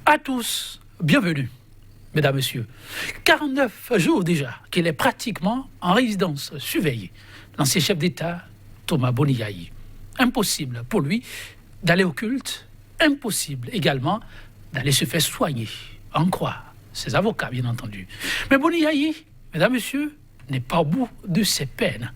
À tous, bienvenue, mesdames, messieurs. 49 jours déjà qu'il est pratiquement en résidence surveillée. L'ancien chef d'État, Thomas Boni-Yayi. Impossible pour lui d'aller au culte, impossible également d'aller se faire soigner, en croire ses avocats, bien entendu. Mais Boni-Yayi, mesdames, messieurs, n'est pas au bout de ses peines.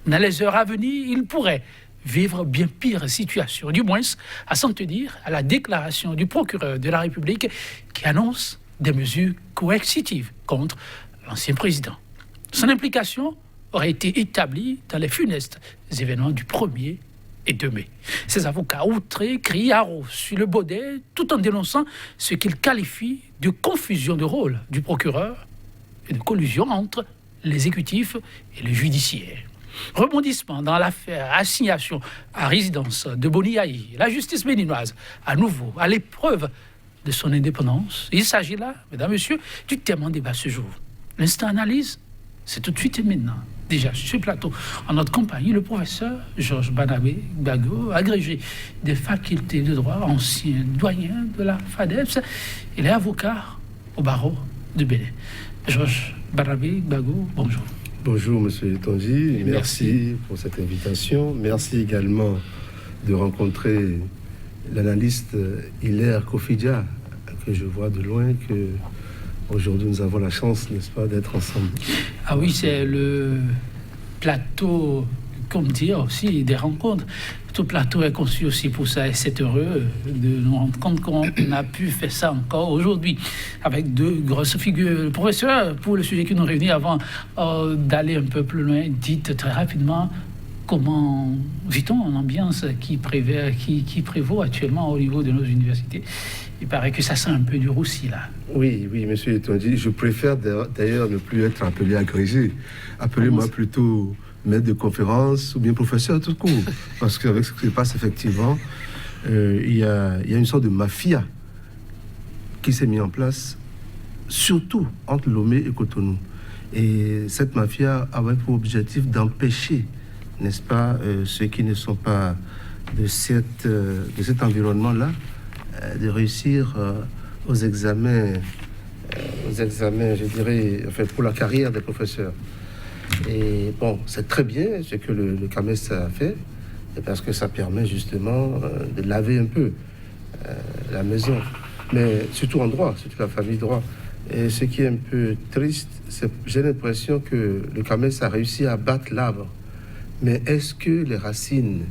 Dans les heures à venir, il pourrait vivre bien pire situation, du moins à s'en tenir à la déclaration du procureur de la République qui annonce des mesures coercitives contre l'ancien président. Son implication aurait été établie dans les funestes événements du 1er et 2 mai. Ses avocats outrés crient haro sur le baudet tout en dénonçant ce qu'ils qualifient de confusion de rôle du procureur et de collusion entre l'exécutif et le judiciaire. Rebondissement dans l'affaire assignation à résidence de Boni-Yayi. La justice béninoise, à nouveau, à l'épreuve de son indépendance. Il s'agit là, mesdames, messieurs, du thème en débat ce jour. L'instant analyse, c'est tout de suite et maintenant. Déjà, sur ce plateau, en notre compagnie, le professeur Georges Barnabé Gbagbo, agrégé des facultés de droit, ancien doyen de la FADEPS, il est avocat au barreau de Bénin. Georges Barnabé Gbagbo, bonjour. Bonjour, monsieur Tonji. Merci pour cette invitation. Merci également de rencontrer l'analyste Hilaire Kofidja, que je vois de loin, que aujourd'hui nous avons la chance, n'est-ce pas, d'être ensemble. Ah oui, c'est le plateau, comme dire aussi, des rencontres. Tout plateau est conçu aussi pour ça et c'est heureux de nous rendre compte qu'on a pu faire ça encore aujourd'hui avec 2 grosses figures. Le professeur, pour le sujet qui nous réunit avant d'aller un peu plus loin, dites très rapidement comment vit-on en ambiance qui prévaut actuellement au niveau de nos universités. Il paraît que ça sent un peu du roussi là. Oui, monsieur Etondi, je préfère d'ailleurs ne plus être appelé agrégé. Appelez-moi plutôt maître de conférence ou bien professeur tout court. Parce qu'avec ce qui se passe effectivement, il y a une sorte de mafia qui s'est mise en place, surtout entre Lomé et Cotonou. Et cette mafia avait pour objectif d'empêcher, n'est-ce pas, ceux qui ne sont pas de cet environnement-là, de réussir aux examens, je dirais, enfin, pour la carrière des professeurs. Et bon, c'est très bien ce que le CAMES a fait, parce que ça permet justement de laver un peu la maison, mais surtout en droit, surtout la famille droit. Et ce qui est un peu triste, c'est j'ai l'impression que le CAMES a réussi à battre l'arbre. Mais est-ce que les racines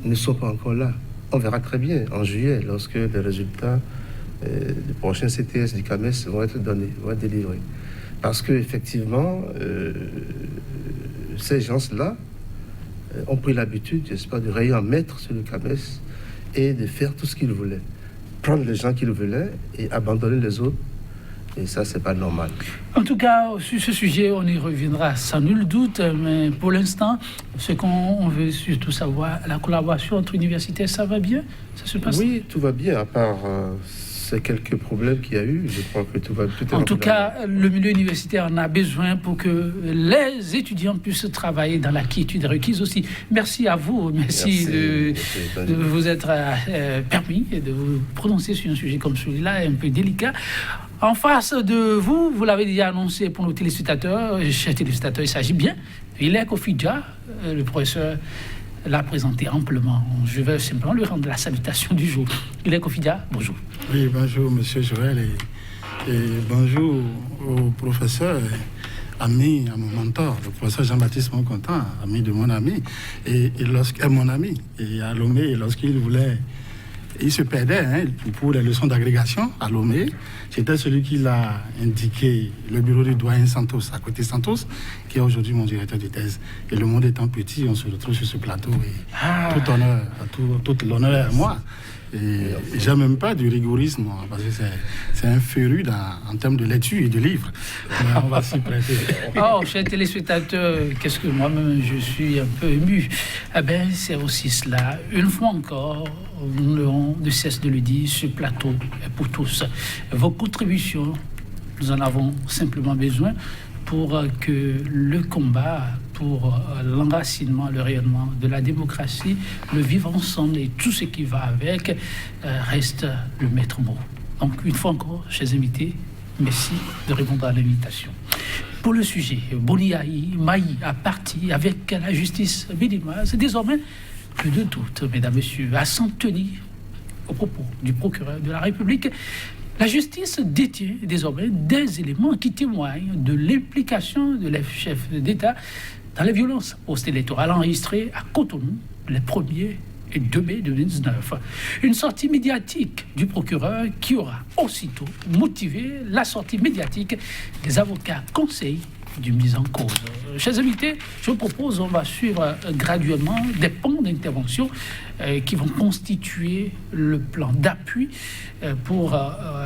ne sont pas encore là? On verra très bien en juillet, lorsque les résultats du prochain CTS du CAMES vont être donnés, vont être délivrés. Parce qu'effectivement, ces gens-là ont pris l'habitude, n'est-ce pas, de rayer en maître sur le CAMES et de faire tout ce qu'ils voulaient. Prendre les gens qu'ils voulaient et abandonner les autres. Et ça, c'est pas normal. En tout cas, sur ce sujet, on y reviendra sans nul doute. Mais pour l'instant, ce qu'on veut surtout savoir, la collaboration entre universités, ça va bien? Ça se passe? Oui, tout va bien, à part ces quelques problèmes qu'il y a eu. Je crois que tout va bien. En tout cas, le milieu universitaire en a besoin pour que les étudiants puissent travailler dans la quiétude requise aussi. Merci à vous. Merci de vous être permis et de vous prononcer sur un sujet comme celui-là, un peu délicat. En face de vous, vous l'avez déjà annoncé pour nos téléspectateurs, chers téléspectateurs, il s'agit bien. Hilaire Kofidja, le professeur l'a présenté amplement. Je vais simplement lui rendre la salutation du jour. Hilaire Kofidja, bonjour. Oui, bonjour, monsieur Joël, et bonjour au professeur, ami, à mon mentor, le professeur Jean-Baptiste Moncontant, ami de mon ami, et mon ami, et à Lomé, lorsqu'il voulait... Il se perdait pour les leçons d'agrégation à Lomé. C'était celui qui l'a indiqué, le bureau du doyen Santos, à côté Santos, qui est aujourd'hui mon directeur de thèse. Et le monde étant petit, on se retrouve sur ce plateau. Et tout l'honneur est à moi. Et j'aime même pas du rigorisme, parce que c'est un féru en termes de lecture et de livres. Mais on va s'y prêter. Oh, chers téléspectateurs, qu'est-ce que moi-même je suis un peu ému. Eh bien, c'est aussi cela. Une fois encore, nous n'aurons de cesse de le dire, ce plateau est pour tous. Vos contributions, nous en avons simplement besoin pour que le combat pour l'enracinement, le rayonnement de la démocratie, le vivre ensemble et tout ce qui va avec reste le maître mot. Donc, une fois encore, chers invités, merci de répondre à l'invitation. Pour le sujet, Boniaï, Maï a parti avec la justice béninoise. Désormais, plus de doute, mesdames, messieurs, à s'en tenir au propos du procureur de la République. La justice détient désormais des éléments qui témoignent de l'implication de les chefs d'État dans les violences post-électorales enregistrées à Cotonou les 1er et 2 mai 2019. Une sortie médiatique du procureur qui aura aussitôt motivé la sortie médiatique des avocats conseils du mis en cause. Chers invités, je vous propose, on va suivre graduellement des pans d'intervention qui vont constituer le plan d'appui pour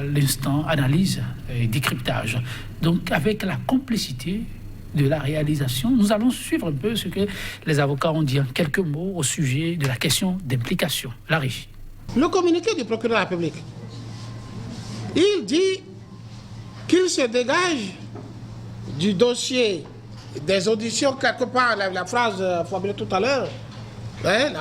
l'instant analyse et décryptage. Donc, avec la complicité de la réalisation, nous allons suivre un peu ce que les avocats ont dit en quelques mots au sujet de la question d'implication. La régie. Le communiqué du procureur de la République, il dit qu'il se dégage du dossier des auditions, quelque part, la phrase formulée tout à l'heure,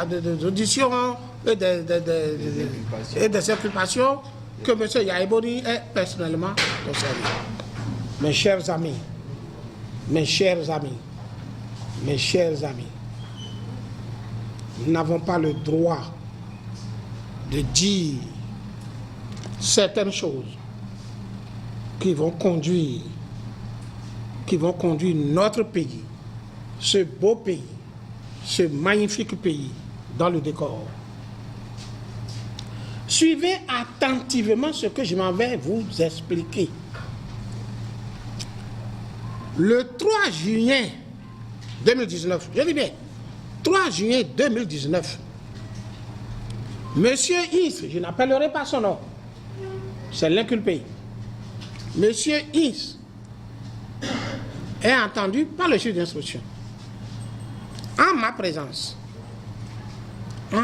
des auditions et des inculpations que M. Yaïboni est personnellement concerné. Mes chers amis, mes chers amis, mes chers amis, nous n'avons pas le droit de dire certaines choses qui vont conduire notre pays, ce beau pays, ce magnifique pays, dans le décor. Suivez attentivement ce que je m'en vais vous expliquer. Le 3 juillet 2019, je dis bien, 3 juillet 2019, Monsieur Is, je n'appellerai pas son nom, c'est l'inculpé, Monsieur Is est entendu par le juge d'instruction, en ma présence, dans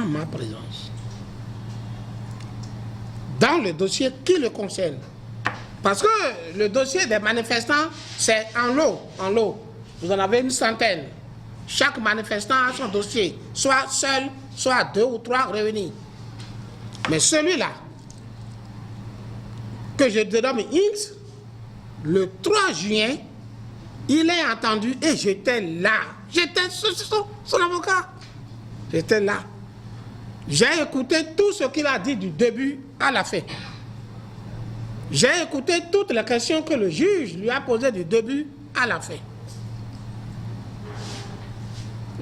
le dossier qui le concerne. Parce que le dossier des manifestants, c'est en lot. Vous en avez une centaine. Chaque manifestant a son dossier, soit seul, soit 2 ou 3 réunis. Mais celui-là, que je dénomme X, le 3 juin, il est entendu et j'étais là. J'étais son avocat. J'étais là. J'ai écouté tout ce qu'il a dit du début à la fin. J'ai écouté toutes les questions que le juge lui a posées du début à la fin.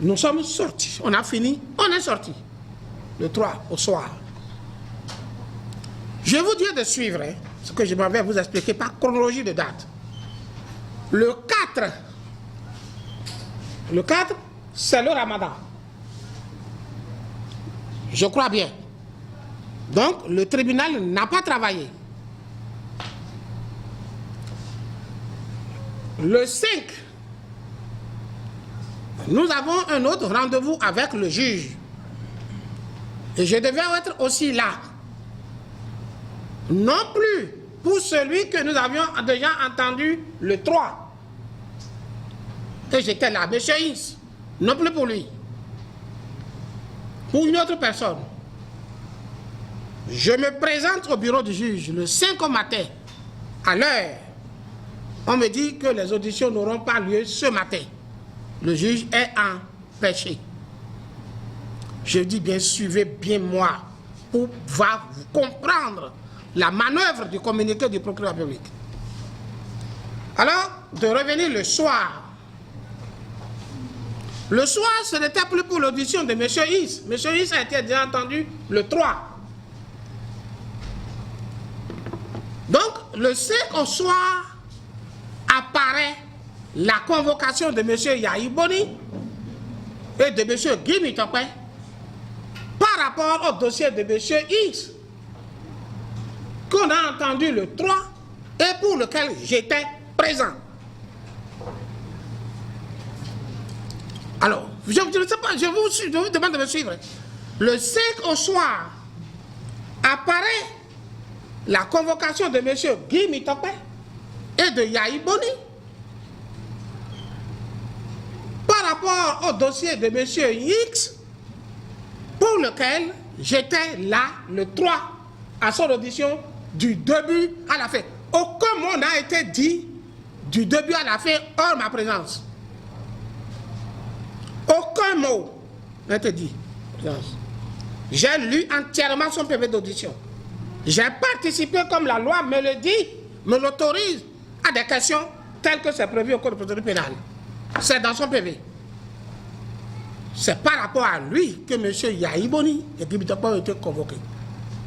Nous sommes sortis. On a fini. On est sortis. Le 3 au soir. Je vais vous dire de suivre ce que je m'en vais vous expliquer par chronologie de date. Le 4, c'est le Ramadan. Je crois bien. Donc, le tribunal n'a pas travaillé. Le 5, nous avons un autre rendez-vous avec le juge. Et je devais être aussi là. Non plus pour celui que nous avions déjà entendu le 3. Et j'étais là, M. Is. Non plus pour lui. Pour une autre personne. Je me présente au bureau du juge le 5 au matin, à l'heure. On me dit que les auditions n'auront pas lieu ce matin. Le juge est empêché. Je dis bien, suivez bien moi pour pouvoir comprendre la manœuvre du communiqué du procureur public. Alors, de revenir le soir. Le soir, ce n'était plus pour l'audition de M. Is. M. Is a été déjà entendu le 3. Donc, le 5 au soir, apparaît la convocation de M. Yaïboni et de M. Guy Mitokpe par rapport au dossier de M. X qu'on a entendu le 3 et pour lequel j'étais présent. Alors, je ne sais pas, je vous demande de me suivre. Le 5 au soir apparaît la convocation de M. Guy Mitokpe et de Yaïboni par rapport au dossier de M. X pour lequel j'étais là le 3 à son audition du début à la fin. Aucun mot n'a été dit du début à la fin hors ma présence. Aucun mot n'a été dit. J'ai lu entièrement son PV d'audition. J'ai participé, comme la loi me le dit, me l'autorise, à des questions telles que c'est prévu au Code de procédure pénale. C'est dans son PV. C'est par rapport à lui que M. Yahi Boni et Guy Mitokpe ont été convoqués.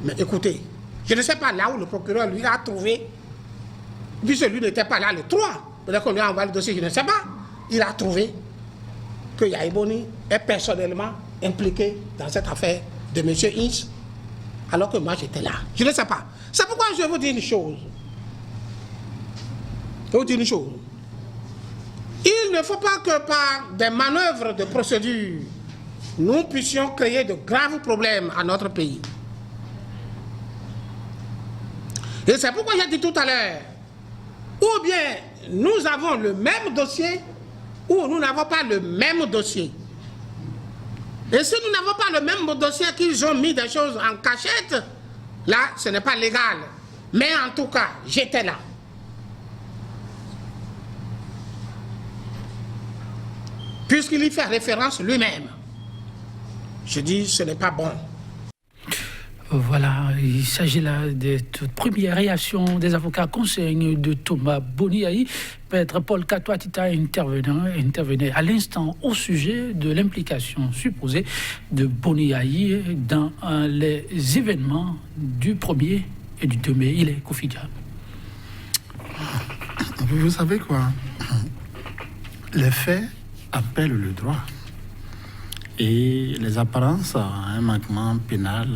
Mais écoutez, je ne sais pas là où le procureur lui a trouvé, puisque lui n'était pas là le 3, peut-être qu'on lui a envoyé le dossier, je ne sais pas, il a trouvé que Yahi Boni est personnellement impliqué dans cette affaire de M. Ince, alors que moi j'étais là. Je ne sais pas. C'est pourquoi je vais vous dire une chose. Je vais vous dire une chose. Il ne faut pas que par des manœuvres de procédure, nous puissions créer de graves problèmes à notre pays. Et c'est pourquoi j'ai dit tout à l'heure, ou bien nous avons le même dossier, ou nous n'avons pas le même dossier. Et si nous n'avons pas le même dossier, qu'ils ont mis des choses en cachette, là, ce n'est pas légal. Mais en tout cas, j'étais là. Puisqu'il y fait référence lui-même. Je dis, ce n'est pas bon. Voilà, il s'agit là des toutes premières réactions des avocats conseillers de Thomas Boni-Yahi. Maître Paul Kato-Atita intervenait à l'instant au sujet de l'implication supposée de Boni-Yahi dans les événements du 1er et du 2 mai. Il est Kofi-Dia. Vous savez quoi? Les faits appellent le droit. Et les apparences à un manquement pénal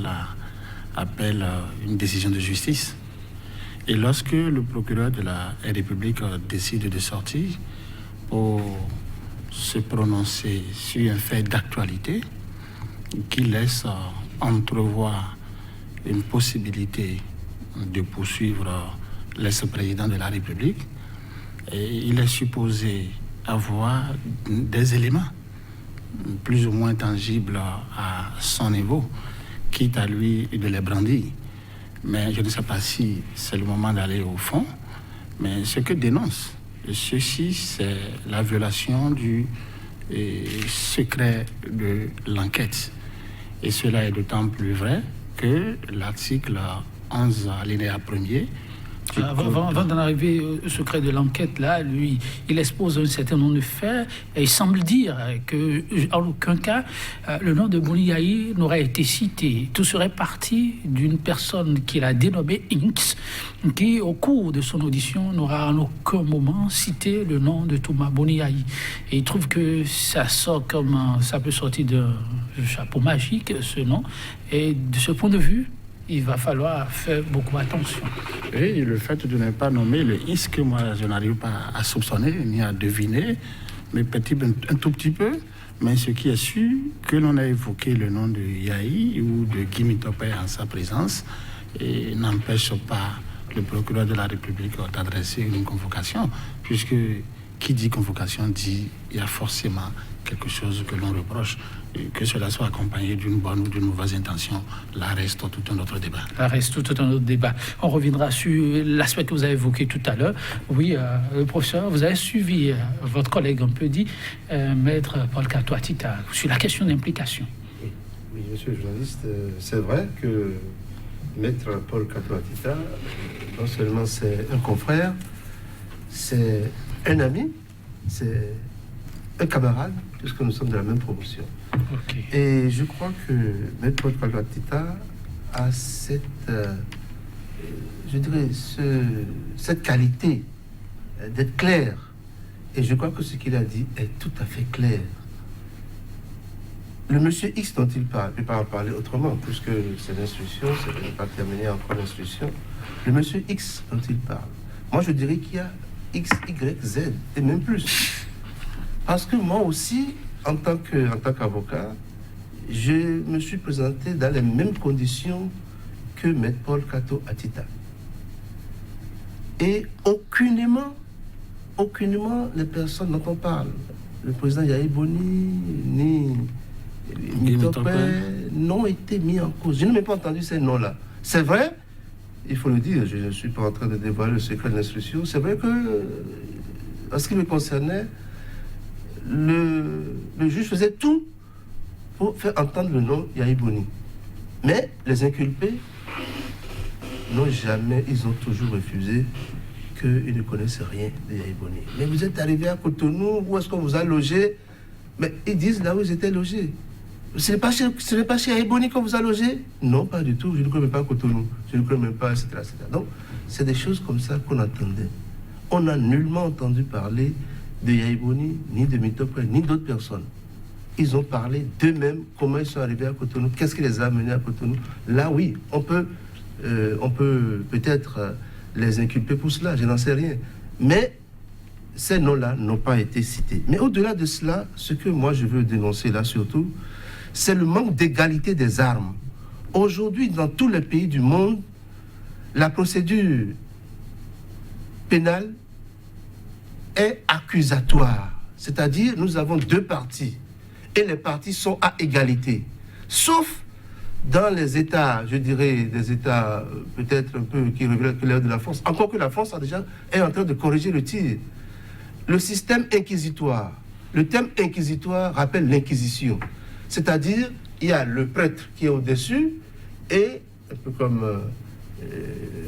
appellent une décision de justice. Et lorsque le procureur de la République décide de sortir pour se prononcer sur un fait d'actualité qui laisse entrevoir une possibilité de poursuivre l'ex-président de la République, et il est supposé avoir des éléments plus ou moins tangibles à son niveau, quitte à lui de les brandir. Mais je ne sais pas si c'est le moment d'aller au fond, mais ce que dénonce ceci, c'est la violation du secret de l'enquête. Et cela est d'autant plus vrai que l'article 11 alinéa 1er. Avant d'en arriver au secret de l'enquête, là, lui, il expose un certain nombre de faits et il semble dire qu'en aucun cas, le nom de Boni-Yahi n'aurait été cité. Tout serait parti d'une personne qu'il a dénommée Inks, qui, au cours de son audition, n'aura en aucun moment cité le nom de Thomas Boni-Yahi. Et il trouve que ça sort comme ça peut sortir d'un chapeau magique, ce nom. Et de ce point de vue, il va falloir faire beaucoup attention. Et le fait de ne pas nommer le Is que moi je n'arrive pas à soupçonner ni à deviner, mais peut-être un tout petit peu, mais ce qui est sûr, que l'on a évoqué le nom de Yahi ou de Guy Mitokpe en sa présence, et n'empêche pas le procureur de la République d'adresser une convocation, puisque qui dit convocation dit il y a forcément quelque chose que l'on reproche, et que cela soit accompagné d'une bonne ou d'une mauvaise intention, là reste tout un autre débat. Là reste tout un autre débat. On reviendra sur l'aspect que vous avez évoqué tout à l'heure. Oui, le professeur, vous avez suivi votre collègue, on peut dire, maître Paul Kato-Atita, sur la question d'implication. Oui, monsieur le journaliste, c'est vrai que maître Paul Kato-Atita, non seulement c'est un confrère, c'est un ami, c'est un camarade, puisque nous sommes de la même promotion. Okay. Et je crois que maître Paul Kato-Atita a cette, je dirais, cette qualité d'être clair. Et je crois que ce qu'il a dit est tout à fait clair. Le monsieur X dont il parle, je ne peux pas en parler autrement, puisque c'est l'instruction, c'est de ne pas terminer encore l'instruction. Le monsieur X dont il parle, moi je dirais qu'il y a X, Y, Z, et même plus. Parce que moi aussi, en tant qu'avocat, je me suis présenté dans les mêmes conditions que maître Paul Kato-Atita. Et aucunement les personnes dont on parle, le président Yahi Boni, ni Mitokpe, n'ont été mis en cause. Je n'ai même pas entendu ces noms-là. C'est vrai, il faut le dire, je ne suis pas en train de dévoiler le secret de l'instruction. C'est vrai que, en ce qui me concernait, le juge faisait tout pour faire entendre le nom Yahi Boni. Mais les inculpés n'ont jamais, ils ont toujours refusé qu'ils ne connaissent rien de Yahi Boni. Mais vous êtes arrivé à Cotonou, où est-ce qu'on vous a logé? Mais ils disent là où ils étaient logés. Ce n'est pas chez Yahi Boni qu'on vous a logé? Non, pas du tout. Je ne connais même pas Cotonou. Je ne connais même pas, etc., etc. Donc, c'est des choses comme ça qu'on entendait. On n'a nullement entendu parler de Yahi Boni, ni de Mitopre, ni d'autres personnes. Ils ont parlé d'eux-mêmes, comment ils sont arrivés à Cotonou, qu'est-ce qui les a amenés à Cotonou. Là, oui, on peut peut-être les inculper pour cela, je n'en sais rien. Mais ces noms-là n'ont pas été cités. Mais au-delà de cela, ce que moi je veux dénoncer là surtout, c'est le manque d'égalité des armes. Aujourd'hui, dans tous les pays du monde, la procédure pénale est accusatoire. C'est-à-dire, nous avons deux parties. Et les parties sont à égalité. Sauf dans les États, je dirais, des États peut-être un peu qui relèvent de la France. Encore que la France est en train de corriger le tir. Le système inquisitoire. Le terme inquisitoire rappelle l'inquisition. C'est-à-dire, il y a le prêtre qui est au-dessus, et un peu comme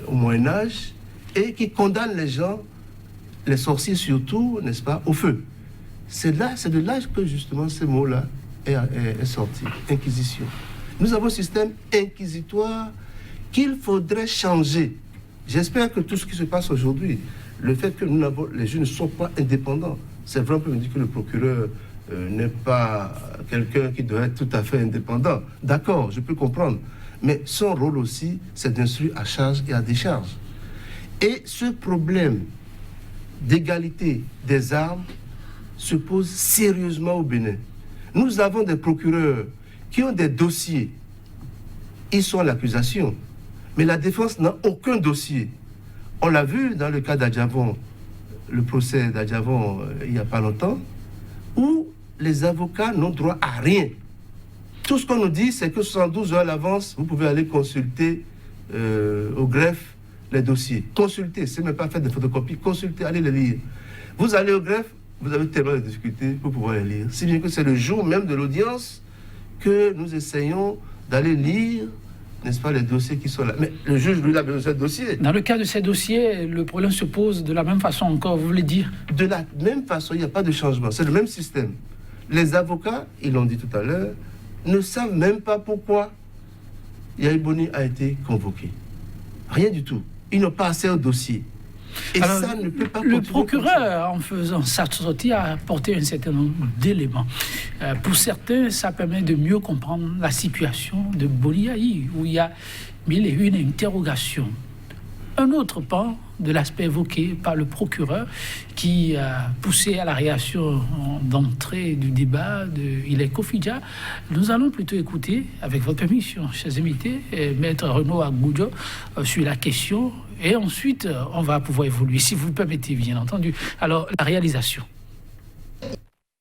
au Moyen-Âge, et qui condamne les gens, les sorciers surtout, n'est-ce pas, au feu. C'est de là que justement ce mot-là est sorti, inquisition. Nous avons un système inquisitoire qu'il faudrait changer. J'espère que tout ce qui se passe aujourd'hui, le fait que les juges ne sont pas indépendants, c'est vrai, on peut me dire que le procureur n'est pas quelqu'un qui doit être tout à fait indépendant. D'accord, je peux comprendre. Mais son rôle aussi, c'est d'instruire à charge et à décharge. Et ce problème d'égalité des armes se pose sérieusement au Bénin. Nous avons des procureurs qui ont des dossiers. Ils sont à l'accusation. Mais la défense n'a aucun dossier. On l'a vu dans le cas d'Adjavon, le procès d'Adjavon il n'y a pas longtemps, où les avocats n'ont droit à rien. Tout ce qu'on nous dit, c'est que 72 heures à l'avance, vous pouvez aller consulter au greffe les dossiers. Consulter, c'est même pas faire des photocopies, consulter, allez les lire. Vous allez au greffe, vous avez tellement de difficultés pour pouvoir les lire. Si bien que c'est le jour même de l'audience que nous essayons d'aller lire, n'est-ce pas, les dossiers qui sont là. Mais le juge, lui, a besoin de ces dossiers. Dans le cas de ces dossiers, le problème se pose de la même façon encore, vous voulez dire? De la même façon, il n'y a pas de changement. C'est le même système. Les avocats, ils l'ont dit tout à l'heure, ne savent même pas pourquoi Yahi Boni a été convoqué. Rien du tout. Ils n'ont pas assez au dossier. Et alors, ça ne peut pas le procureur, en faisant sa sortie, a apporté un certain nombre d'éléments. Pour certains, ça permet de mieux comprendre la situation de Boni Yahi, où il y a mille et une interrogations. Un autre pan de l'aspect évoqué par le procureur qui a poussé à la réaction d'entrée du débat de Ilay Kofidja. Nous allons plutôt écouter, avec votre permission, chers invités, Maître Renaud Agboudio sur la question, et ensuite on va pouvoir évoluer, si vous le permettez, bien entendu. Alors, la réalisation.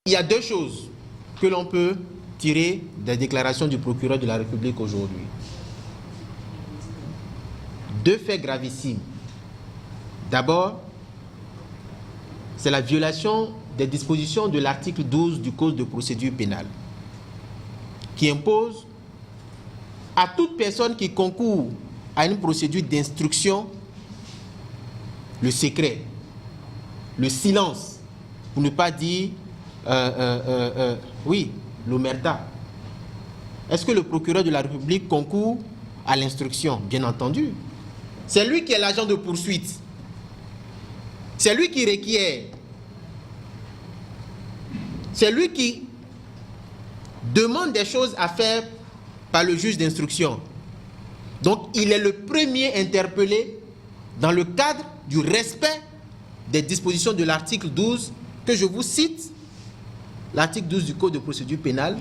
Il y a deux choses que l'on peut tirer des déclarations du procureur de la République aujourd'hui. Deux faits gravissimes. D'abord, c'est la violation des dispositions de l'article 12 du Code de procédure pénale, qui impose à toute personne qui concourt à une procédure d'instruction le secret, le silence, pour ne pas dire, oui, l'omerta. Est-ce que le procureur de la République concourt à l'instruction? Bien entendu. C'est lui qui est l'agent de poursuite. C'est lui qui requiert. C'est lui qui demande des choses à faire par le juge d'instruction. Donc, il est le premier interpellé dans le cadre du respect des dispositions de l'article 12, que je vous cite, l'article 12 du Code de procédure pénale,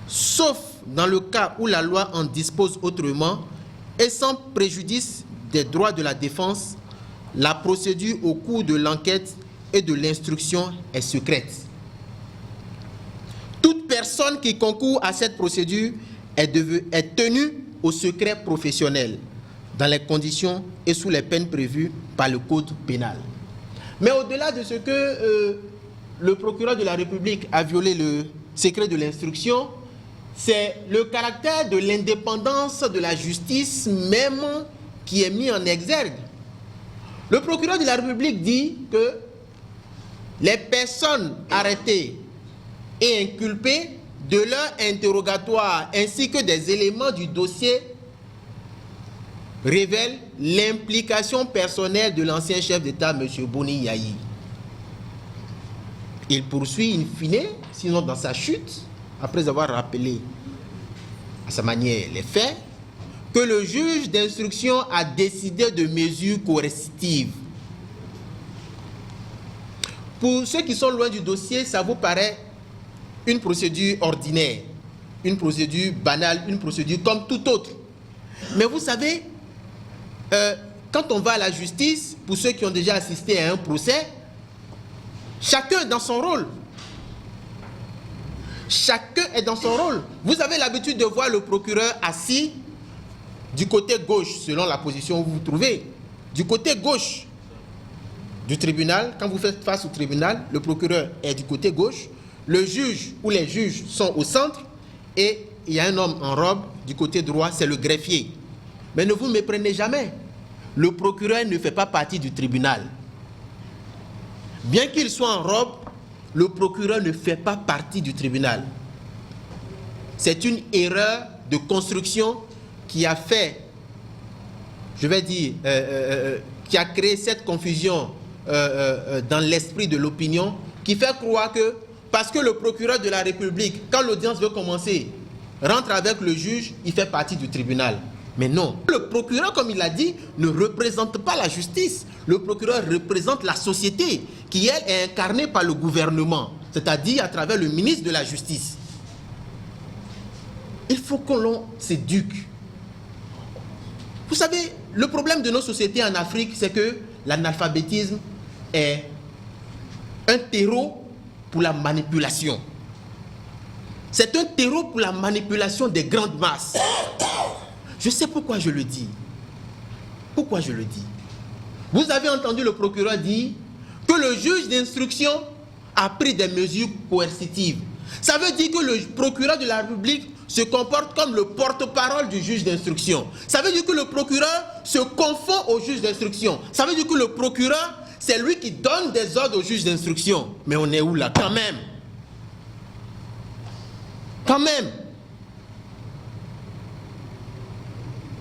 sauf dans le cas où la loi en dispose autrement et sans préjudice des droits de la défense, la procédure au cours de l'enquête et de l'instruction est secrète. Toute personne qui concourt à cette procédure est tenue au secret professionnel. dans les conditions et sous les peines prévues par le Code pénal. Mais au-delà de ce que le procureur de la République a violé le secret de l'instruction, c'est le caractère de l'indépendance de la justice même qui est mis en exergue. Le procureur de la République dit que les personnes arrêtées et inculpées, de leur interrogatoire ainsi que des éléments du dossier révèlent l'implication personnelle de l'ancien chef d'État, M. Boni Yayi. Il poursuit in fine, sinon dans sa chute, après avoir rappelé à sa manière les faits, que le juge d'instruction a décidé de mesures coercitives. Pour ceux qui sont loin du dossier, ça vous paraît une procédure ordinaire, une procédure banale, une procédure comme tout autre. Mais vous savez, quand on va à la justice, pour ceux qui ont déjà assisté à un procès, chacun est dans son rôle. Chacun est dans son rôle. Vous avez l'habitude de voir le procureur assis du côté gauche, selon la position où vous vous trouvez. Du côté gauche du tribunal, quand vous faites face au tribunal, le procureur est du côté gauche, le juge ou les juges sont au centre et il y a un homme en robe du côté droit, c'est le greffier. Mais ne vous méprenez jamais, le procureur ne fait pas partie du tribunal. Bien qu'il soit en robe, le procureur ne fait pas partie du tribunal. C'est une erreur de construction qui a fait, je vais dire, qui a créé cette confusion dans l'esprit de l'opinion, qui fait croire que parce que le procureur de la République, quand l'audience veut commencer, rentre avec le juge, il fait partie du tribunal. Mais non, le procureur, comme il l'a dit, ne représente pas la justice. Le procureur représente la société qui, elle, est incarnée par le gouvernement, c'est-à-dire à travers le ministre de la Justice. Il faut que l'on s'éduque. Vous savez, le problème de nos sociétés en Afrique, c'est que l'analphabétisme est un terreau pour la manipulation. C'est un terreau pour la manipulation des grandes masses. Je sais pourquoi je le dis. Pourquoi je le dis? Vous avez entendu le procureur dire que le juge d'instruction a pris des mesures coercitives. Ça veut dire que le procureur de la République se comporte comme le porte-parole du juge d'instruction. Ça veut dire que le procureur se confond au juge d'instruction. Ça veut dire que le procureur, c'est lui qui donne des ordres au juge d'instruction. Mais on est où là? Quand même. Quand même.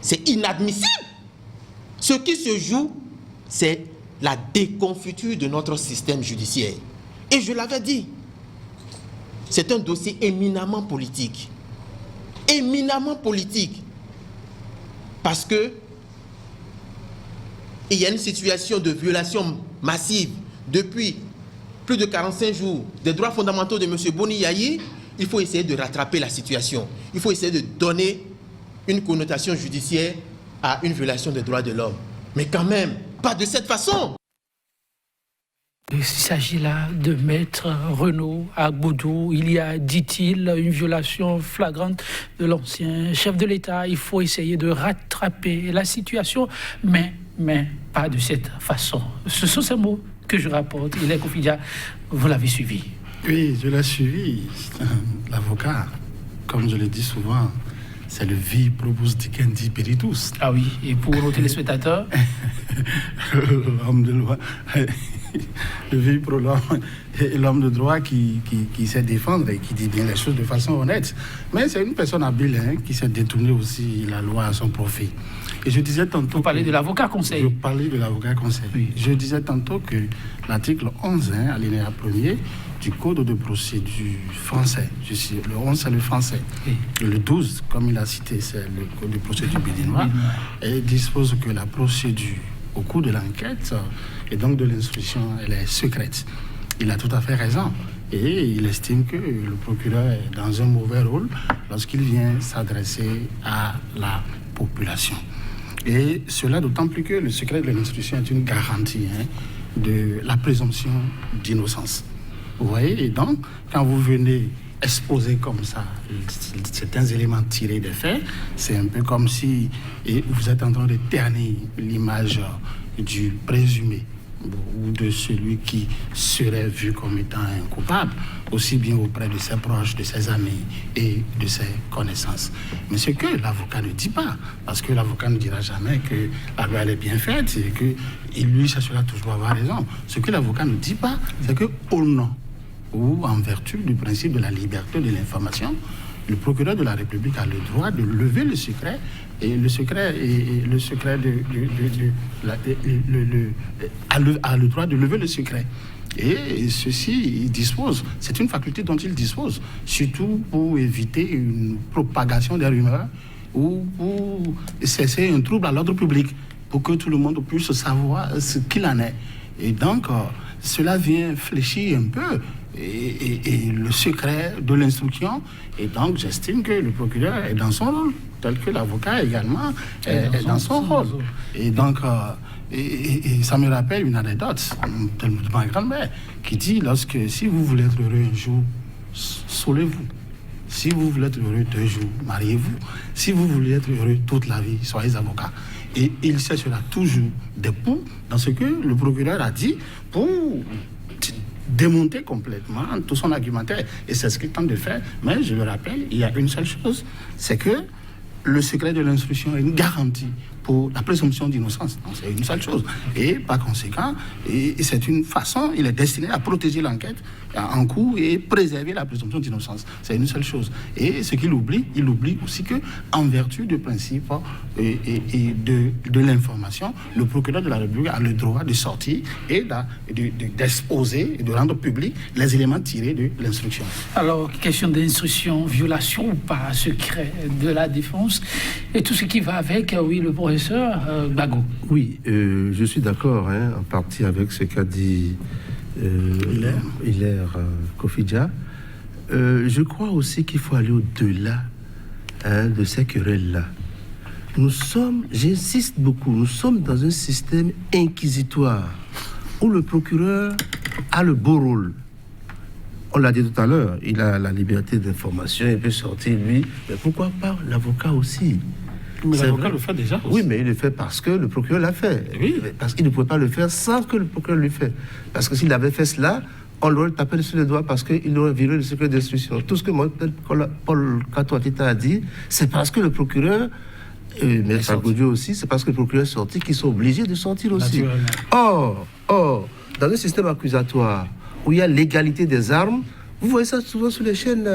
C'est inadmissible. Ce qui se joue, c'est la déconfiture de notre système judiciaire. Et je l'avais dit, c'est un dossier éminemment politique. Éminemment politique. Parce que il y a une situation de violation massive depuis plus de 45 jours des droits fondamentaux de M. Boni Yayi. Il faut essayer de rattraper la situation. Il faut essayer de donner une connotation judiciaire à une violation des droits de l'homme. Mais quand même, pas de cette façon. Il s'agit là de Maître Renaud Agboudou. Il y a, dit-il, une violation flagrante de l'ancien chef de l'État. Il faut essayer de rattraper la situation, mais pas de cette façon. Ce sont ces mots que je rapporte. Il est Kofi-Dia, vous l'avez suivi. Oui, je l'ai suivi. L'avocat, comme je le dis souvent, c'est le vi probus dicendi peritus. Ah oui, et pour nos téléspectateurs l'homme de loi, le vi pro l'homme, et l'homme de droit qui sait défendre et qui dit bien les choses de façon honnête. Mais c'est une personne habile qui sait détourner aussi la loi à son profit. Et je disais tantôt... Vous parlez de l'avocat conseil. Je parlais de l'avocat conseil. Oui. Je disais tantôt que l'article 11, alinéa 1er, du Code de procédure français, le 11 c'est le français, oui. Le 12, comme il a cité, c'est le Code de procédure béninois, et dispose que la procédure au cours de l'enquête et donc de l'instruction, elle est secrète. Il a tout à fait raison. Et il estime que le procureur est dans un mauvais rôle lorsqu'il vient s'adresser à la population. Et cela d'autant plus que le secret de l'instruction est une garantie de la présomption d'innocence. Vous voyez, et donc, quand vous venez exposer comme ça certains éléments tirés des faits, c'est un peu comme si vous êtes en train de ternir l'image du présumé ou de celui qui serait vu comme étant un coupable, aussi bien auprès de ses proches, de ses amis et de ses connaissances. Mais ce que l'avocat ne dit pas, parce que l'avocat ne dira jamais que la loi elle est bien faite et que lui cherchera toujours à avoir raison. Ce que l'avocat ne dit pas, c'est que au nom ou en vertu du principe de la liberté de l'information, le procureur de la République a le droit de lever le secret a le droit de lever le secret. Et ceci, il dispose, c'est une faculté dont il dispose, surtout pour éviter une propagation des rumeurs ou pour cesser un trouble à l'ordre public, pour que tout le monde puisse savoir ce qu'il en est. Et donc, cela vient fléchir un peu et le secret de l'instruction. Et donc, j'estime que le procureur est dans son rôle, tel que l'avocat également est dans son rôle. Et donc, et ça me rappelle une anecdote de ma grand-mère qui dit, si vous voulez être heureux un jour, saoulez-vous. Si vous voulez être heureux 2 jours, mariez-vous. Si vous voulez être heureux toute la vie, soyez avocat. Et il cherchera toujours des poux dans ce que le procureur a dit pour démonter complètement tout son argumentaire. Et c'est ce qu'il tente de faire. Mais je le rappelle, il y a une seule chose, c'est que le secret de l'instruction est une garantie pour la présomption d'innocence. Donc c'est une seule chose. Et par conséquent, c'est une façon, il est destiné à protéger l'enquête en cours et préserver la présomption d'innocence. C'est une seule chose. Et ce qu'il oublie, il oublie aussi que, en vertu du principe et de l'information, le procureur de la République a le droit de sortir et d'exposer et de rendre public les éléments tirés de l'instruction. Alors, question d'instruction, violation ou pas, secret de la défense et tout ce qui va avec, oui, le professeur Bago. Oui, je suis d'accord en partie avec ce qu'a dit Hilaire Kofidja. Je crois aussi qu'il faut aller au-delà de ces querelles-là. J'insiste beaucoup, nous sommes dans un système inquisitoire où le procureur a le beau rôle. On l'a dit tout à l'heure, il a la liberté d'information, il peut sortir lui, mais pourquoi pas l'avocat aussi? Mais l'avocat le fait déjà aussi. Oui, mais il le fait parce que le procureur l'a fait. Oui. Parce qu'il ne pouvait pas le faire sans que le procureur le fasse. Parce que s'il avait fait cela, on l'aurait tapé sur les doigts parce qu'il aurait violé le secret d'instruction. Tout ce que Paul Kato-Atita a dit, c'est parce que le procureur, mais Sarkodio aussi, c'est parce que le procureur est sorti qu'ils sont obligés de sortir aussi. Or, dans un système accusatoire où il y a l'égalité des armes, vous voyez ça souvent sur les chaînes...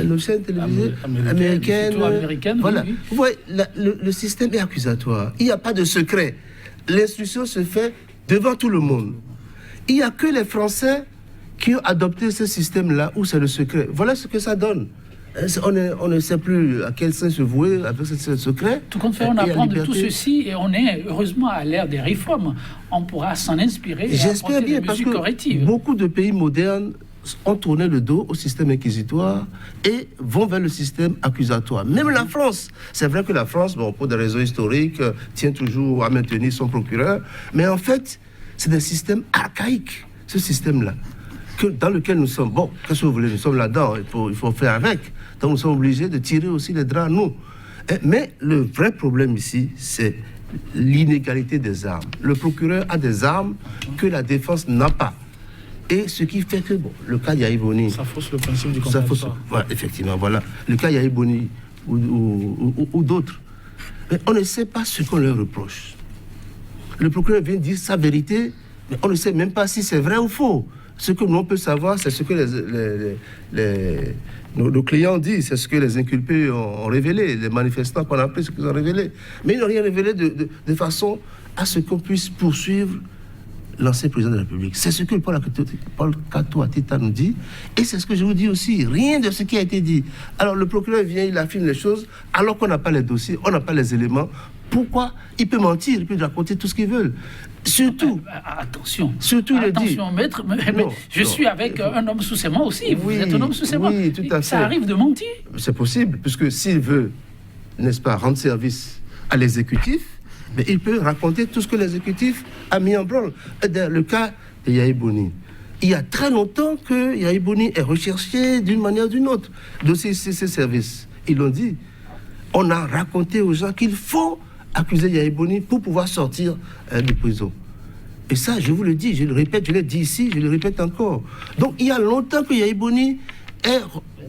nos chaînes télévisées américaines, voilà. Oui. Vous voyez, le système est accusatoire. Il n'y a pas de secret. L'instruction se fait devant tout le monde. Il n'y a que les Français qui ont adopté ce système-là où c'est le secret. Voilà ce que ça donne. On ne sait plus à quel sens se vouer avec ce secret. Tout compte fait, on apprend de tout ceci et on est heureusement à l'ère des réformes. On pourra s'en inspirer et j'espère bien, des parce mesures que correctives. beaucoup de pays modernes ont tourné le dos au système inquisitoire et vont vers le système accusatoire. Même la France, c'est vrai que la France, pour des raisons historiques, tient toujours à maintenir son procureur, mais en fait, c'est un système archaïque, ce système-là, dans lequel nous sommes. Bon, qu'est-ce que vous voulez, nous sommes là-dedans, il faut faire avec. Donc nous sommes obligés de tirer aussi les draps, nous. Mais le vrai problème ici, c'est l'inégalité des armes. Le procureur a des armes que la défense n'a pas. Et ce qui fait que, le cas Yahi Boni... Ça fausse le principe du contradictoire. Voilà, effectivement, voilà. Le cas Yahi Boni ou d'autres. Mais on ne sait pas ce qu'on leur reproche. Le procureur vient dire sa vérité, mais on ne sait même pas si c'est vrai ou faux. Ce que nous, on peut savoir, c'est ce que nos clients disent, c'est ce que les inculpés ont révélé, les manifestants qu'on a appris, ce qu'ils ont révélé. Mais ils n'ont rien révélé de façon à ce qu'on puisse poursuivre l'ancien président de la République. C'est ce que Paul Kato-Atita nous dit, et c'est ce que je vous dis aussi, rien de ce qui a été dit. Alors le procureur vient, il affirme les choses, alors qu'on n'a pas les dossiers, on n'a pas les éléments. Pourquoi? Il peut mentir, il peut raconter tout ce qu'il veut. Surtout, attention, il dit. Maître, mais je suis avec un homme sous ses mains aussi. Vous êtes un homme sous ses mains. Oui, tout à fait. Ça arrive de mentir. C'est possible, puisque s'il veut, n'est-ce pas, rendre service à l'exécutif, mais il peut raconter tout ce que l'exécutif a mis en branle. Dans le cas de Yahi Boni, il y a très longtemps que Yahya Boni est recherché d'une manière ou d'une autre de ces services. Ils l'ont dit. On a raconté aux gens qu'il faut accuser Yahya Boni pour pouvoir sortir de prison. Et ça, je vous le dis, je le répète, je l'ai dit ici, je le répète encore. Donc, il y a longtemps que Yahya Boni est,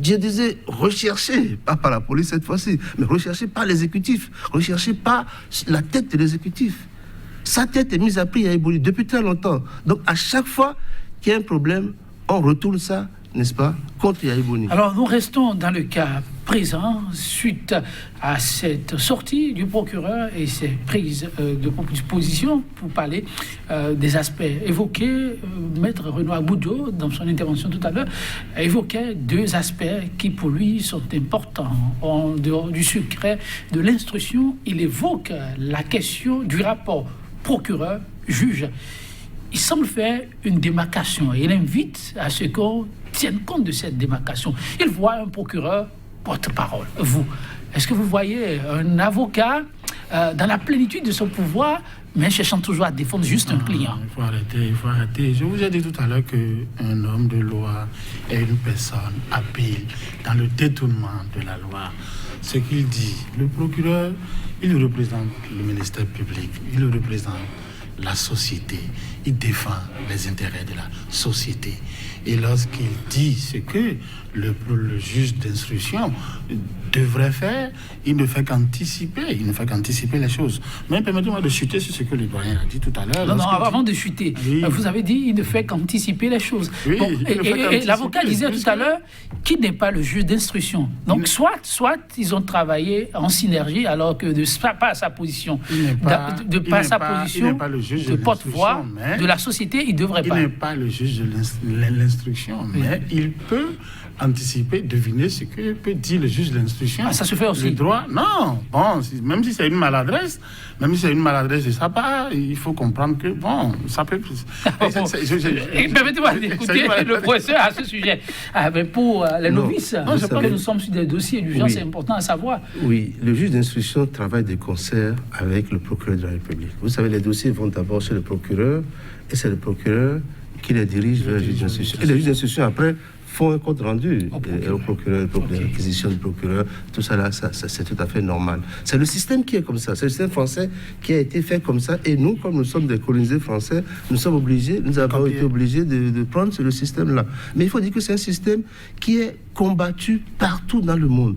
je disais, recherché, pas par la police cette fois-ci, mais recherché par l'exécutif, recherché par la tête de l'exécutif. Sa tête est mise à prix, Yahya Boni, depuis très longtemps. Donc, à chaque fois qu'il y a un problème, on retourne ça, n'est-ce pas, contre Yahya Boni. Alors, nous restons dans le cas présent, suite à cette sortie du procureur et ses prises de position pour parler des aspects évoqués. Maître Renoir Boudjo, dans son intervention tout à l'heure, évoquait deux aspects qui, pour lui, sont importants. En dehors du secret de l'instruction, il évoque la question du rapport procureur-juge. Il semble faire une démarcation et il invite à ce qu'on tienne compte de cette démarcation. Il voit un procureur porte-parole. Vous, est-ce que vous voyez un avocat dans la plénitude de son pouvoir, mais cherchant toujours à défendre juste un client? Il faut arrêter. Je vous ai dit tout à l'heure qu'un homme de loi est une personne habile dans le détournement de la loi. Ce qu'il dit, le procureur, il représente le ministère public, il représente la société, il défend les intérêts de la société. Et lorsqu'il dit ce que le juge d'instruction devrait faire, il ne fait qu'anticiper, les choses. Mais permettez-moi de chuter sur ce que le doyen a dit tout à l'heure. Non, avant de chuter, oui. Vous avez dit il ne fait qu'anticiper les choses. Oui, bon, et l'avocat disait tout à l'heure qu'il n'est pas le juge d'instruction. Donc soit ils ont travaillé en synergie, alors que de sa position, de porte-voix de la société, il ne devrait pas. Il n'est pas le juge de l'instruction, mais il peut anticiper, deviner ce que peut dire le juge de l'instruction. Ah, ça se fait aussi. Le droit, non. Bon, même si c'est une maladresse de sa part, il faut comprendre que, bon, ça peut... Permettez-moi d'écouter le professeur à ce sujet. Pour les novices, je pense que nous sommes sur des dossiers d'urgence, c'est important à savoir. Oui, le juge d'instruction travaille de concert avec le procureur de la République. Vous savez, les dossiers vont d'abord chez le procureur, et c'est le procureur qui les dirige vers le juge d'instruction. Et le juge d'instruction, après, font un compte rendu au procureur, l'acquisition du procureur, tout ça là, ça c'est tout à fait normal. C'est le système qui est comme ça, c'est le système français qui a été fait comme ça, et nous, comme nous sommes des colonisés français, nous avons été obligés de prendre le système-là. Mais il faut dire que c'est un système qui est combattu partout dans le monde.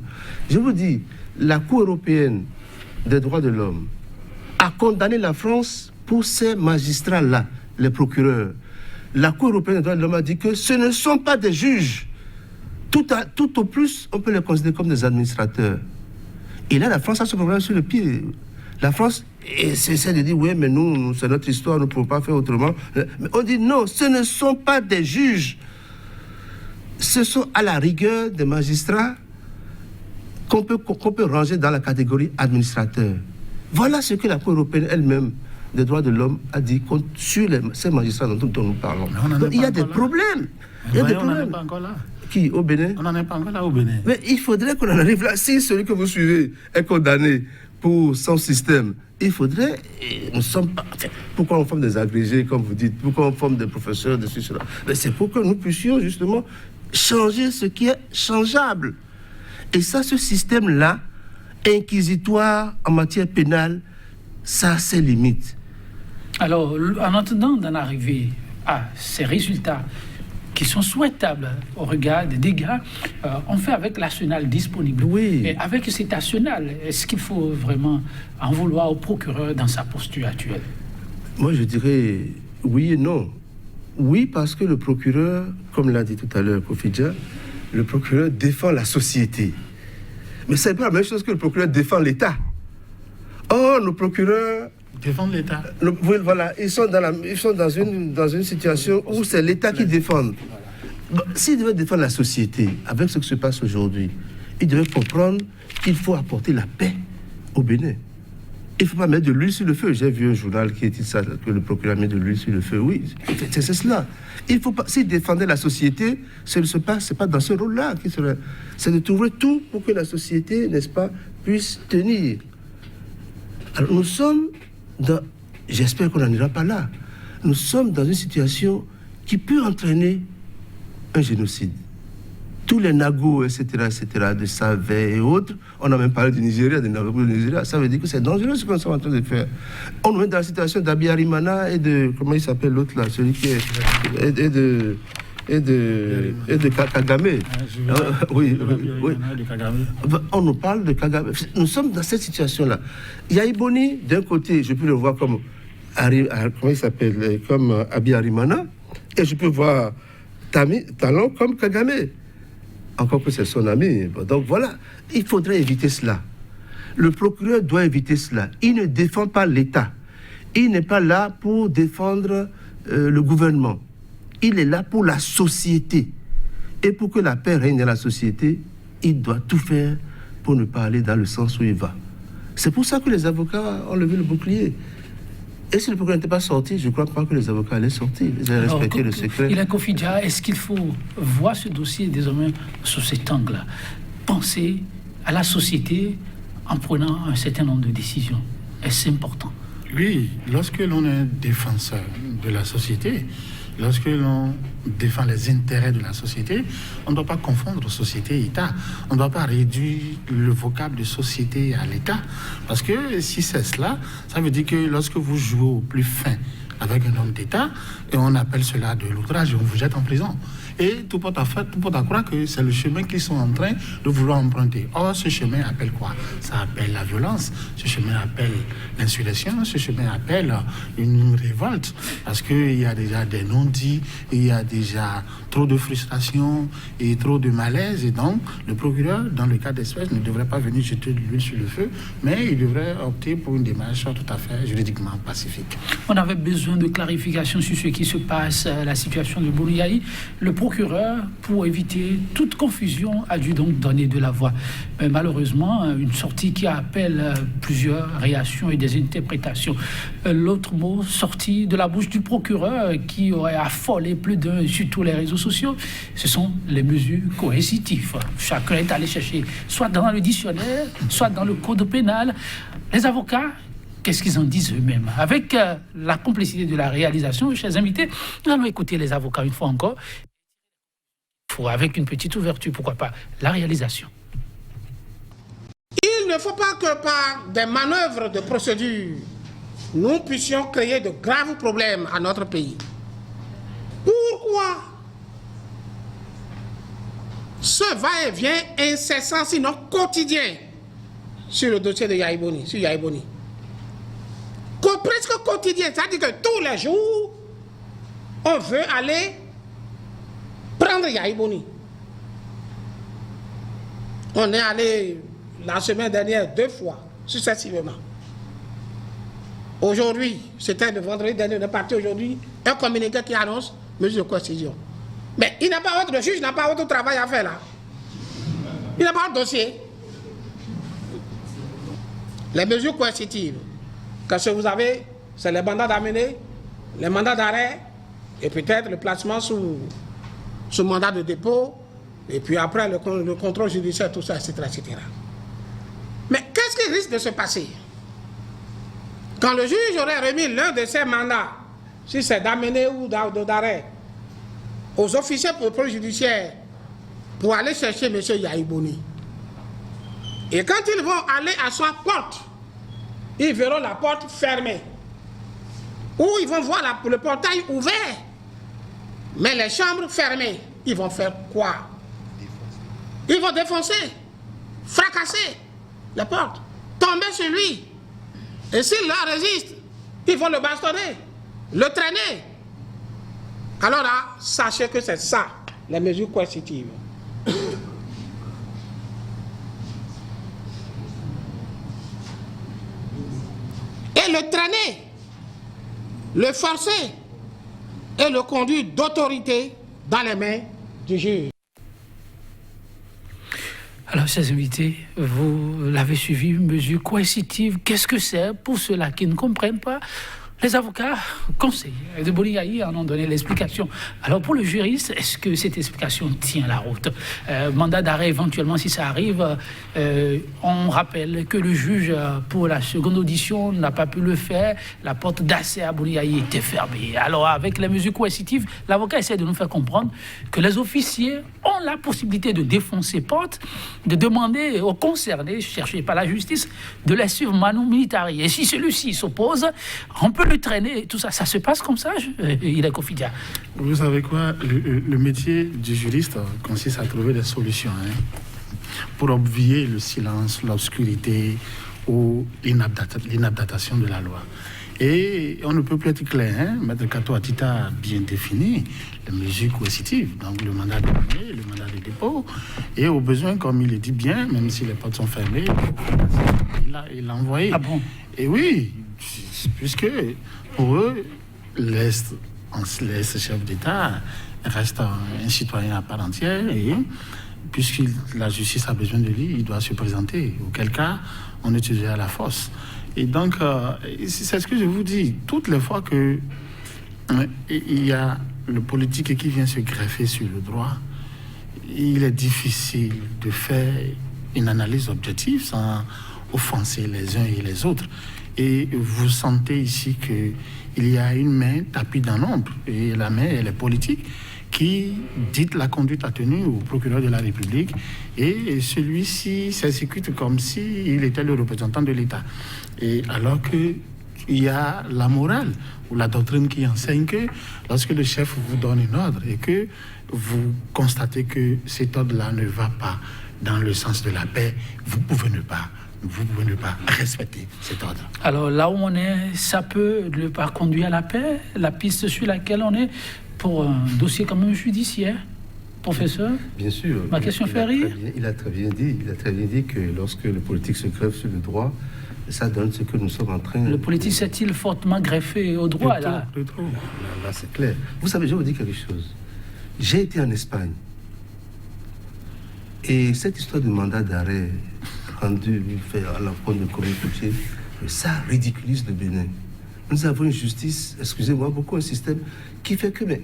Je vous dis, la Cour européenne des droits de l'homme a condamné la France pour ces magistrats-là, les procureurs. La Cour européenne des droits de l'homme a dit que ce ne sont pas des juges. Tout au plus, on peut les considérer comme des administrateurs. Et là, la France a ce problème sur le pied. La France essaie de dire, oui, mais nous, c'est notre histoire, nous ne pouvons pas faire autrement. Mais on dit, non, ce ne sont pas des juges. Ce sont à la rigueur des magistrats qu'on peut ranger dans la catégorie administrateur. Voilà ce que la Cour européenne elle-même des droits de l'homme a dit sur ces magistrats dont nous parlons. Donc, il y a des problèmes. Il y a des problèmes. On n'en est pas encore là. Qui, au Bénin? On n'en est pas encore là au Bénin. Mais il faudrait qu'on en arrive là. Si celui que vous suivez est condamné pour son système, il faudrait... Pourquoi on forme des agrégés, comme vous dites? Pourquoi on forme des professeurs de ceci, cela? Mais c'est pour que nous puissions justement changer ce qui est changeable. Et ça, ce système-là, inquisitoire en matière pénale, ça a ses limites. Alors, en attendant d'en arriver à ces résultats qui sont souhaitables au regard des dégâts, on fait avec l'arsenal disponible. Oui. Et avec cet arsenal, est-ce qu'il faut vraiment en vouloir au procureur dans sa posture actuelle? Moi, je dirais oui et non. Oui, parce que le procureur, comme l'a dit tout à l'heure Kofidja, le procureur défend la société. Mais ce n'est pas la même chose que le procureur défend l'État. Or, nos procureurs défendent l'État. Oui, voilà, ils sont dans une situation où c'est l'État qui défend. Bon, s'ils devaient défendre la société, avec ce qui se passe aujourd'hui, ils devaient comprendre qu'il faut apporter la paix au Bénin. Il ne faut pas mettre de l'huile sur le feu. J'ai vu un journal qui dit ça, que le procureur met de l'huile sur le feu. Oui, c'est cela. Il faut pas. S'ils défendaient la société, c'est pas dans ce rôle-là qu'il serait. C'est de trouver tout pour que la société, n'est-ce pas, puisse tenir. Alors nous sommes dans... J'espère qu'on n'en ira pas là. Nous sommes dans une situation qui peut entraîner un génocide. Tous les Nagos, etc., de Savais et autres, on a même parlé du Nigeria, des Nagos du Nigeria, ça veut dire que c'est dangereux ce qu'on est en train de faire. On nous met dans la situation d'Abiyarimana et de, comment il s'appelle l'autre là, celui qui est, et de Kagame. Oui. On nous parle de Kagame. Nous sommes dans cette situation-là. Yaïboni, d'un côté, je peux le voir comme, comment il s'appelle, comme Abiyarimana, et je peux voir Talon comme Kagame. Encore que c'est son ami. Donc voilà, il faudrait éviter cela. Le procureur doit éviter cela. Il ne défend pas l'État. Il n'est pas là pour défendre le gouvernement. Il est là pour la société. Et pour que la paix règne dans la société, il doit tout faire pour ne pas aller dans le sens où il va. C'est pour ça que les avocats ont levé le bouclier. Et si le procureur n'était pas sorti, je ne crois pas que les avocats allaient sortir. Ils allaient respecter le secret. Il a Kofi Dia, est-ce qu'il faut voir ce dossier désormais sous cet angle-là? Penser à la société en prenant un certain nombre de décisions. Est-ce important? Oui, lorsque l'on est défenseur de la société, lorsque l'on défend les intérêts de la société, on ne doit pas confondre société et État. On ne doit pas réduire le vocable de société à l'État. Parce que si c'est cela, ça veut dire que lorsque vous jouez au plus fin avec un homme d'État, et on appelle cela de l'outrage et on vous jette en prison. Et tout porte à croire que c'est le chemin qu'ils sont en train de vouloir emprunter. Or, ce chemin appelle quoi? Ça appelle la violence, ce chemin appelle l'insurrection, ce chemin appelle une révolte. Parce qu'il y a déjà des non-dits, il y a déjà trop de frustration et trop de malaise. Et donc, le procureur, dans le cas d'espèce, ne devrait pas venir jeter de l'huile sur le feu, mais il devrait opter pour une démarche tout à fait juridiquement pacifique. On avait besoin de clarification sur ce qui se passe, la situation de Boniaï. Le procureur, pour éviter toute confusion, a dû donc donner de la voix. Mais malheureusement, une sortie qui appelle plusieurs réactions et des interprétations. L'autre mot sorti de la bouche du procureur qui aurait affolé plus d'un sur tous les réseaux sociaux, ce sont les mesures coercitives. Chacun est allé chercher, soit dans le dictionnaire, soit dans le code pénal. Les avocats, qu'est-ce qu'ils en disent eux-mêmes? Avec la complicité de la réalisation, chers invités, nous allons écouter les avocats une fois encore. Avec une petite ouverture, pourquoi pas, la réalisation. Il ne faut pas que par des manœuvres de procédure, nous puissions créer de graves problèmes à notre pays. Pourquoi ce va-et-vient incessant, sinon quotidien, sur le dossier de Yaïboni, sur Yaïboni? Presque quotidien, c'est-à-dire que tous les jours, on veut aller prendre Yaïboni. On est allé la semaine dernière 2 fois, successivement. Aujourd'hui, c'était le vendredi dernier, on est parti aujourd'hui, un communiqué qui annonce mesure de coercition. Mais il n'a pas autre, le juge n'a pas autre travail à faire là. Il n'a pas de dossier. Les mesures coercitives, qu'est-ce que vous avez? C'est les mandats d'amener, les mandats d'arrêt, et peut-être le placement sous mandat de dépôt, et puis après le contrôle judiciaire, tout ça, etc., etc. Mais qu'est-ce qui risque de se passer? Quand le juge aurait remis l'un de ses mandats, si c'est d'amener ou d'arrêt, aux officiers pour le contrôle judiciaire, pour aller chercher M. Yaïboni, et quand ils vont aller à sa porte, ils verront la porte fermée, ou ils vont voir le portail ouvert, mais les chambres fermées. Ils vont faire quoi? Ils vont défoncer, fracasser les portes, tomber sur lui. Et s'il la résiste, ils vont le bastonner, le traîner. Alors là, sachez que c'est ça, les mesures coercitives. Et le traîner, le forcer, et le conduire d'autorité dans les mains du juge. Alors, chers invités, vous l'avez suivi, mesure coercitive, qu'est-ce que c'est pour ceux-là qui ne comprennent pas? Les avocats conseillent de Boniaï en ont donné l'explication. Alors pour le juriste, est-ce que cette explication tient la route? Mandat d'arrêt éventuellement si ça arrive. On rappelle que le juge pour la seconde audition n'a pas pu le faire. La porte d'accès à Boniaï était fermée. Alors avec les mesures coercitives, l'avocat essaie de nous faire comprendre que les officiers ont la possibilité de défoncer porte, de demander aux concernés, cherchés par la justice, de les suivre manu militari. Et si celui-ci s'oppose, on peut le traîner, tout ça. Ça se passe comme ça, il est confident. Vous savez quoi, le métier du juriste consiste à trouver des solutions pour obvier le silence, l'obscurité ou l'inadaptation de la loi. Et on ne peut plus être clair. Maître Kato Atita a bien défini les mesures coercitives, donc le mandat d'arrêt, le mandat de dépôt, et au besoin, comme il le dit bien, même si les portes sont fermées, il l'a envoyé. Ah bon? Et oui, puisque pour eux, l'Est chef d'État reste un citoyen à part entière, et puisque la justice a besoin de lui, il doit se présenter, auquel cas on utilisera la force. Et donc, c'est ce que je vous dis. Toutes les fois que il y a le politique qui vient se greffer sur le droit, il est difficile de faire une analyse objective sans offenser les uns et les autres. Et vous sentez ici qu'il y a une main tapie dans l'ombre, et la main, elle est politique, qui dit la conduite à tenir au procureur de la République, et celui-ci s'exécute comme s'il était le représentant de l'État. Et alors qu'il y a la morale ou la doctrine qui enseigne que lorsque le chef vous donne un ordre et que vous constatez que cet ordre-là ne va pas dans le sens de la paix, vous pouvez ne pas respecter cet ordre. Alors là où on est, ça peut ne pas conduire à la paix, la piste sur laquelle on est pour un dossier comme un judiciaire, professeur. Bien sûr. Ma question fait rire. Il a très bien dit que lorsque le politique se greffe sur le droit, ça donne ce que nous sommes en train... Le politique s'est-il fortement greffé au droit, là? Là, c'est clair. Vous savez, je vais vous dire quelque chose. J'ai été en Espagne. Et cette histoire de mandat d'arrêt rendu fait à l'encontre de Kwame Couché, ça ridiculise le Bénin. Nous avons une justice, excusez-moi, beaucoup un système qui fait que... Mais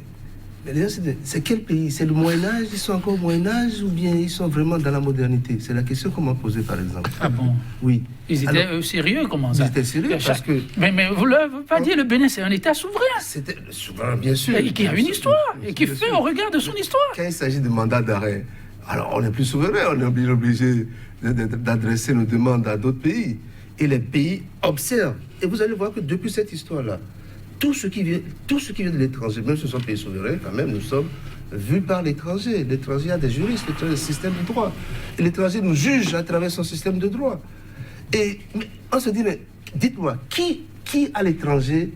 c'est quel pays? C'est le Moyen-Âge? Ils sont encore au Moyen-Âge ou bien ils sont vraiment dans la modernité? C'est la question qu'on m'a posée, par exemple. Ah bon? Oui. Ils étaient sérieux, comment ça? Ils étaient sérieux parce que... Mais vous ne l'avez pas dit, le Bénin, c'est un État souverain. C'était souverain, bien sûr. Et qui a une histoire, et qui fait au regard de son histoire. Quand il s'agit de mandat d'arrêt, alors on est plus souverain, on est obligé d'adresser nos demandes à d'autres pays. Et les pays observent. Et vous allez voir que depuis cette histoire-là, tout ce qui vient de l'étranger, même si ce sont pays souverains, quand même, nous sommes vus par l'étranger. L'étranger a des juristes, l'étranger a des systèmes de droit. Et l'étranger nous juge à travers son système de droit. Et on se dit, mais dites-moi, qui à l'étranger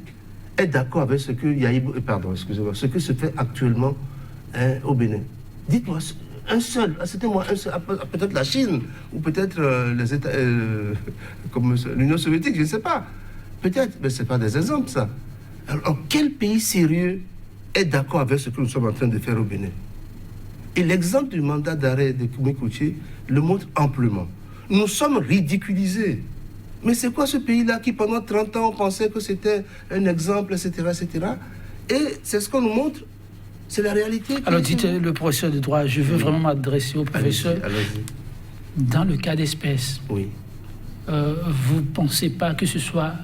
est d'accord avec ce que se fait actuellement au Bénin? Dites-moi, un seul, c'était-moi un seul, peut-être la Chine, ou peut-être les États, comme l'Union soviétique, je ne sais pas. Peut-être, mais ce n'est pas des exemples, ça. Alors, quel pays sérieux est d'accord avec ce que nous sommes en train de faire au Bénin? Et l'exemple du mandat d'arrêt de Kwame Couché le montre amplement. Nous sommes ridiculisés. Mais c'est quoi ce pays-là qui, pendant 30 ans, on pensait que c'était un exemple, etc., etc. Et c'est ce qu'on nous montre. C'est la réalité. Alors, dites le professeur de droit, je veux vraiment m'adresser au professeur. Allez-y. Dans le cas d'espèce, oui. Vous ne pensez pas que ce soit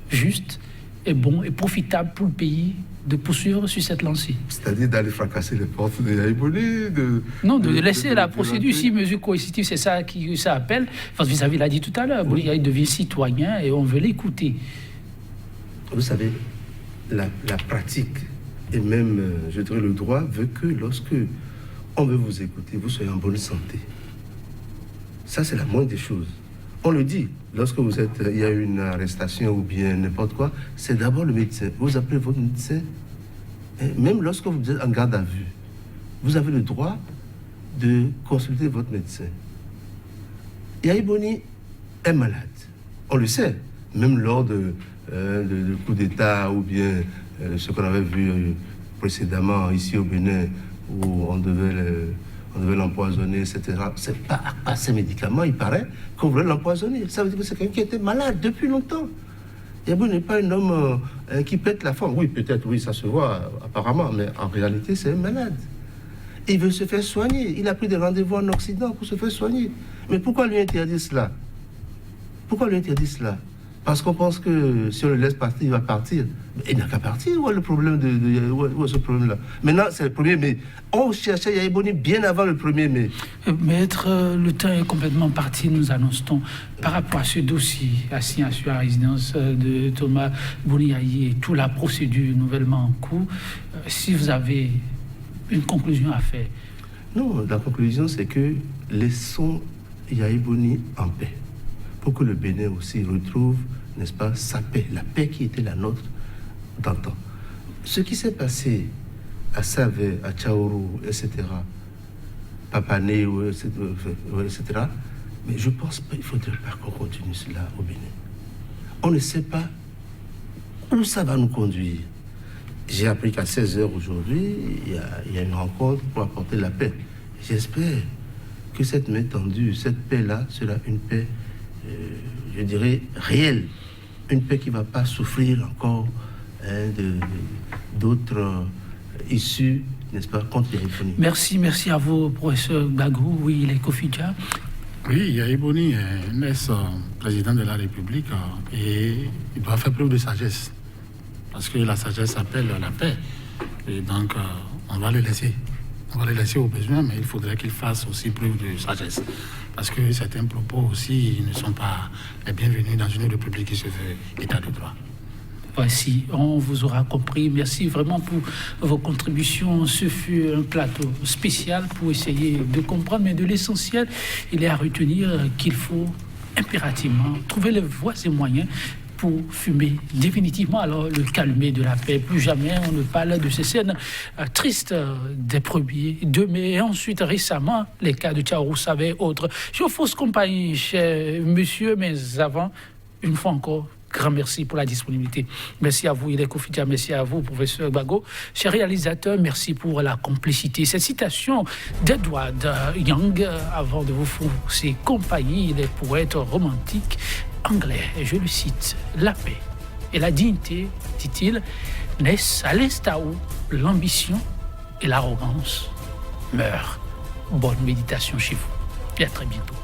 juste et bon et profitable pour le pays de poursuivre sur cette lancée? C'est-à-dire d'aller fracasser les portes de Yaïboni, Non, de laisser la procédure, si mesure coercitive, c'est ça qui ça appelle. Enfin, vis-à-vis, l'a dit tout à l'heure, oui. Il devient citoyen et on veut l'écouter. Vous savez, la pratique et même, je dirais, le droit veut que lorsque on veut vous écouter, vous soyez en bonne santé. Ça, c'est la moindre des choses. On le dit, lorsque il y a une arrestation ou bien n'importe quoi, c'est d'abord le médecin. Vous appelez votre médecin. Et même lorsque vous êtes en garde à vue, vous avez le droit de consulter votre médecin. Yaïboni est malade. On le sait. Même lors de coup d'État ou bien ce qu'on avait vu précédemment ici au Bénin, où on devait l'empoisonner, etc. C'est pas à ces médicaments, il paraît, qu'on voulait l'empoisonner. Ça veut dire que c'est quelqu'un qui était malade depuis longtemps. Yabou n'est pas un homme qui pète la forme. Oui, peut-être, oui, ça se voit apparemment, mais en réalité, c'est un malade. Il veut se faire soigner. Il a pris des rendez-vous en Occident pour se faire soigner. Mais pourquoi lui interdire cela? Pourquoi lui interdire cela? Parce qu'on pense que si on le laisse partir, il va partir. Il n'a qu'à partir. Où est le problème où est ce problème-là? Maintenant, c'est le 1er mai. On cherchait Yaya Boni bien avant le 1er mai. Maître, le temps est complètement parti, nous annonçons. Par rapport à ce dossier, assignation à résidence de Thomas Boniayi et toute la procédure nouvellement en cours, si vous avez une conclusion à faire. Non, la conclusion, c'est que laissons Yaya Boni en paix. Pour que le Bénin aussi retrouve, n'est-ce pas, sa paix, la paix qui était la nôtre d'antan. Ce qui s'est passé à Save, à Tchaourou, etc., Papané, etc., mais je pense pas, il ne faudrait pas qu'on continue cela au Bénin. On ne sait pas où ça va nous conduire. J'ai appris qu'à 16h aujourd'hui, il y a une rencontre pour apporter la paix. J'espère que cette main tendue, cette paix-là, sera une paix je dirais, réelle. Une paix qui ne va pas souffrir encore d'autres issues, n'est-ce pas, contre Yaya Boni. Merci à vous, professeur Gbagou. Oui, il est Kofi-Dia. Oui, Yaya Boni est ex-président de la République et il doit faire preuve de sagesse. Parce que la sagesse appelle la paix. Et donc, on va le laisser. On va le laisser au besoin, mais il faudrait qu'il fasse aussi preuve de sagesse. Parce que certains propos aussi ne sont pas les bienvenus dans une république qui se fait état de droit. Voici, on vous aura compris. Merci vraiment pour vos contributions. Ce fut un plateau spécial pour essayer de comprendre, mais de l'essentiel, il est à retenir qu'il faut impérativement trouver les voies et moyens pour fumer définitivement alors le calumet de la paix. Plus jamais on ne parle de ces scènes tristes des 1er, 2 mai et ensuite récemment les cas de Tchaourou Save et autres. Je vous fausse compagnie, cher monsieur, mais avant, une fois encore, grand merci pour la disponibilité. Merci à vous, il est Kofi-Dia, merci à vous, professeur Gbagou. Cher réalisateur, merci pour la complicité. Cette citation d'Edward Young, avant de vous fausser compagnie, il est poète romantique anglais, et je le cite, la paix et la dignité, dit-il, naissent à l'instant où l'ambition et l'arrogance meurent. Bonne méditation chez vous et à très bientôt.